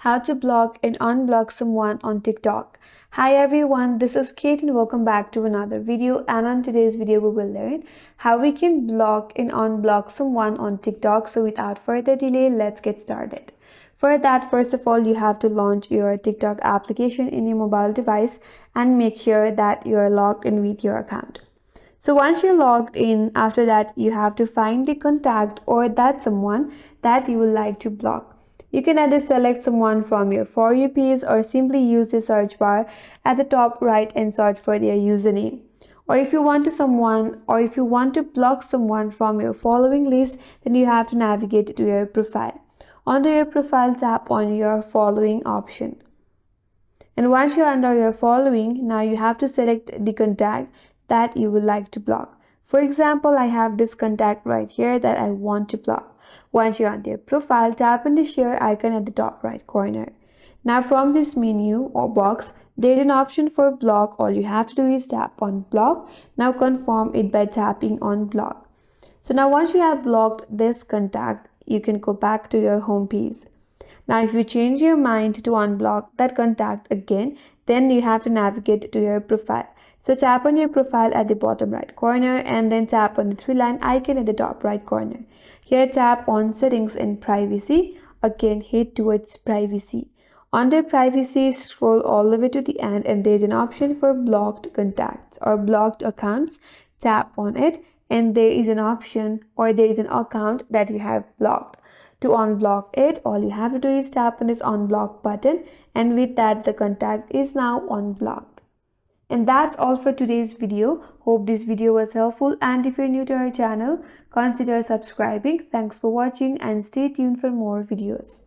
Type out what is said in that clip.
How to block and unblock someone on TikTok. Hi everyone, this is Kate and welcome back to another video. And on today's video, we will learn how we can block and unblock someone on TikTok. So without further delay, let's get started. For that, first of all, you have to launch your TikTok application in your mobile device and make sure that you are logged in with your account. So once you're logged in, after that, you have to find the contact or that someone that you would like to block. You can either select someone from your For You page or simply use the search bar at the top right and search for their username. Or if you want to block someone from your following list, then you have to navigate to your profile. Under your profile, tap on your following option. And once you're under your following, now you have to select the contact that you would like to block. For example, I have this contact right here that I want to block. Once you're on their profile, tap on the share icon at the top right corner. Now from this menu or box, there is an option for block. All you have to do is tap on block. Now confirm it by tapping on block. So now once you have blocked this contact, you can go back to your home page. Now if you change your mind to unblock that contact again, then you have to navigate to your profile. So tap on your profile at the bottom right corner and then tap on the three-line icon at the top right corner. Here tap on settings and privacy. Again head towards privacy. Under privacy, scroll all the way to the end and there is an option for blocked contacts or blocked accounts. Tap on it and there is an option or there is an account that you have blocked. To unblock it, all you have to do is tap on this unblock button, and with that the contact is now unblocked. And that's all for today's video. Hope this video was helpful, and if you're new to our channel, consider subscribing. Thanks for watching and stay tuned for more videos.